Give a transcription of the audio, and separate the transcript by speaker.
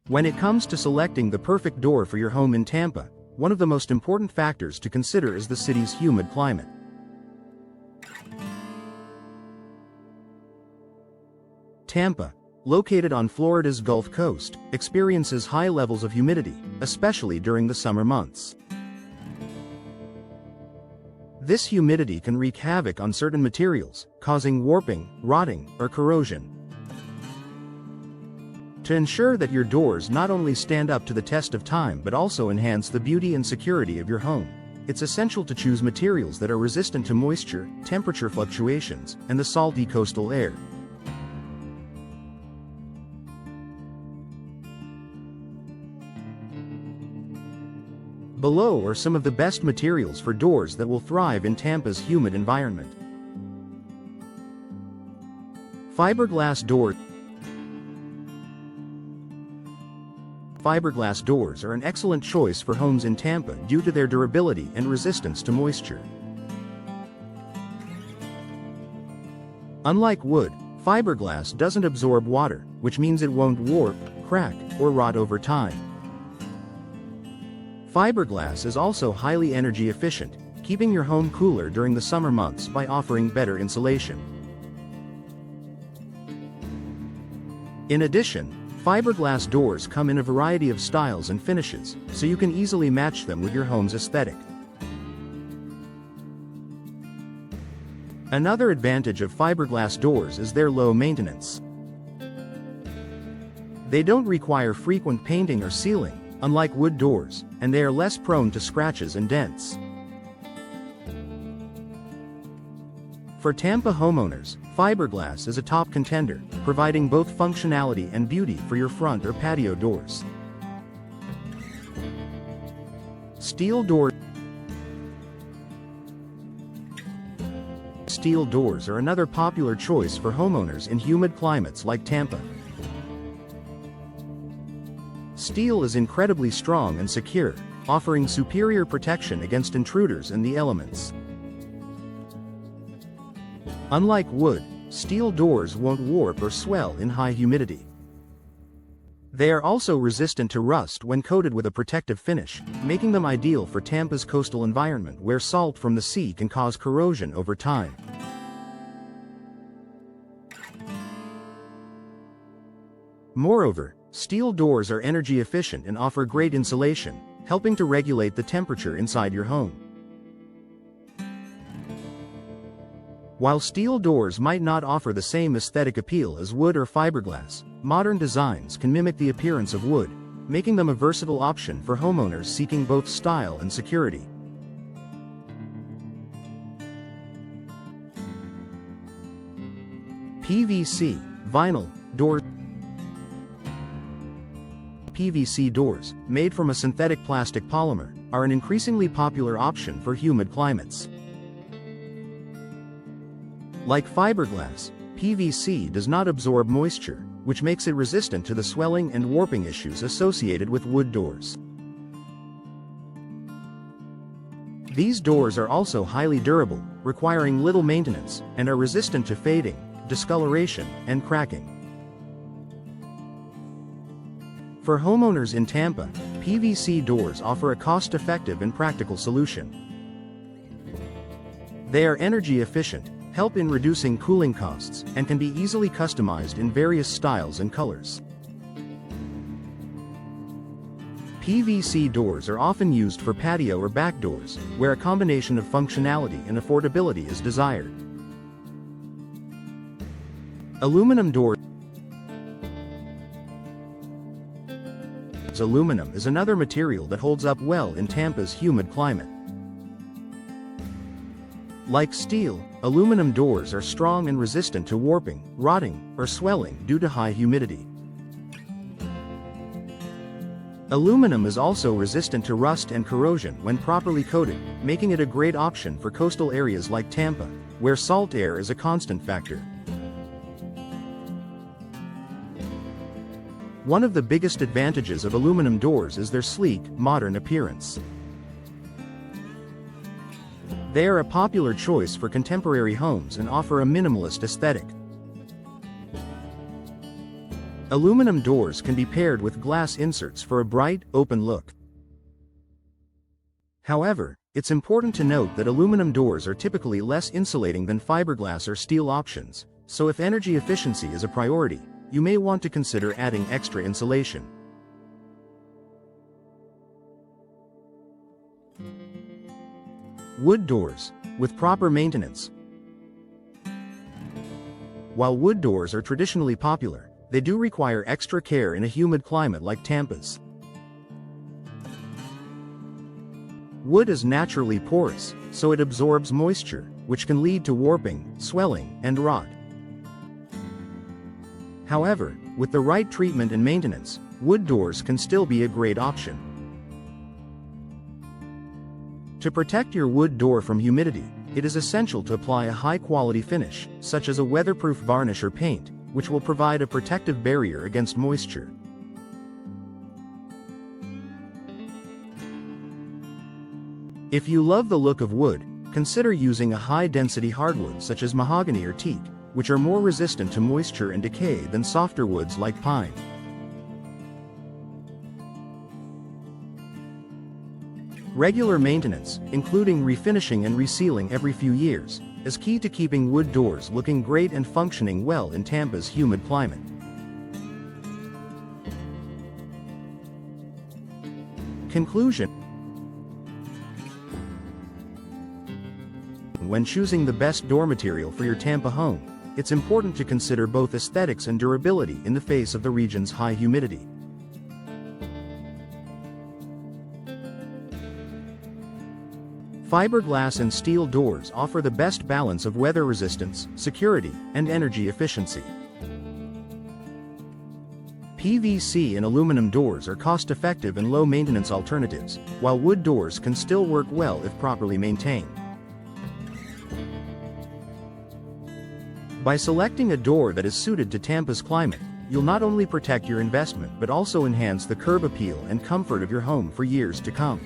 Speaker 1: When it comes to selecting the perfect door for your home in Tampa, one of the most important factors to consider is the city's humid climate. Tampa, located on Florida's Gulf Coast, experiences high levels of humidity, especially during the summer months. This humidity can wreak havoc on certain materials, causing warping, rotting, or corrosion. To ensure that your doors not only stand up to the test of time but also enhance the beauty and security of your home, it's essential to choose materials that are resistant to moisture, temperature fluctuations, and the salty coastal air. Below are some of the best materials for doors that will thrive in Tampa's humid environment. Fiberglass doors. Fiberglass doors are an excellent choice for homes in Tampa due to their durability and resistance to moisture. Unlike wood, fiberglass doesn't absorb water, which means it won't warp, crack, or rot over time. Fiberglass is also highly energy efficient, keeping your home cooler during the summer months by offering better insulation. In addition, fiberglass doors come in a variety of styles and finishes, so you can easily match them with your home's aesthetic. Another advantage of fiberglass doors is their low maintenance. They don't require frequent painting or sealing, unlike wood doors, and they are less prone to scratches and dents. For Tampa homeowners, fiberglass is a top contender, providing both functionality and beauty for your front or patio doors. Steel doors. Steel doors are another popular choice for homeowners in humid climates like Tampa. Steel is incredibly strong and secure, offering superior protection against intruders and the elements. Unlike wood, steel doors won't warp or swell in high humidity. They are also resistant to rust when coated with a protective finish, making them ideal for Tampa's coastal environment where salt from the sea can cause corrosion over time. Moreover, steel doors are energy efficient and offer great insulation, helping to regulate the temperature inside your home. While steel doors might not offer the same aesthetic appeal as wood or fiberglass, modern designs can mimic the appearance of wood, making them a versatile option for homeowners seeking both style and security. PVC, vinyl, doors. PVC doors, made from a synthetic plastic polymer, are an increasingly popular option for humid climates. Like fiberglass, PVC does not absorb moisture, which makes it resistant to the swelling and warping issues associated with wood doors. These doors are also highly durable, requiring little maintenance, and are resistant to fading, discoloration, and cracking. For homeowners in Tampa, PVC doors offer a cost-effective and practical solution. They are energy efficient, help in reducing cooling costs, and can be easily customized in various styles and colors. PVC doors are often used for patio or back doors, where a combination of functionality and affordability is desired. Aluminum doors. Aluminum is another material that holds up well in Tampa's humid climate. Like steel, aluminum doors are strong and resistant to warping, rotting, or swelling due to high humidity. Aluminum is also resistant to rust and corrosion when properly coated, making it a great option for coastal areas like Tampa, where salt air is a constant factor. One of the biggest advantages of aluminum doors is their sleek, modern appearance. They are a popular choice for contemporary homes and offer a minimalist aesthetic. Aluminum doors can be paired with glass inserts for a bright, open look. However, it's important to note that aluminum doors are typically less insulating than fiberglass or steel options, so if energy efficiency is a priority, you may want to consider adding extra insulation. Wood doors, with proper maintenance. While wood doors are traditionally popular, they do require extra care in a humid climate like Tampa's. Wood is naturally porous, so it absorbs moisture, which can lead to warping, swelling, and rot. However, with the right treatment and maintenance, wood doors can still be a great option. To protect your wood door from humidity, it is essential to apply a high-quality finish, such as a weatherproof varnish or paint, which will provide a protective barrier against moisture. If you love the look of wood, consider using a high-density hardwood such as mahogany or teak, which are more resistant to moisture and decay than softer woods like pine. Regular maintenance, including refinishing and resealing every few years, is key to keeping wood doors looking great and functioning well in Tampa's humid climate. Conclusion: when choosing the best door material for your Tampa home, it's important to consider both aesthetics and durability in the face of the region's high humidity. Fiberglass and steel doors offer the best balance of weather resistance, security, and energy efficiency. PVC and aluminum doors are cost-effective and low-maintenance alternatives, while wood doors can still work well if properly maintained. By selecting a door that is suited to Tampa's climate, you'll not only protect your investment but also enhance the curb appeal and comfort of your home for years to come.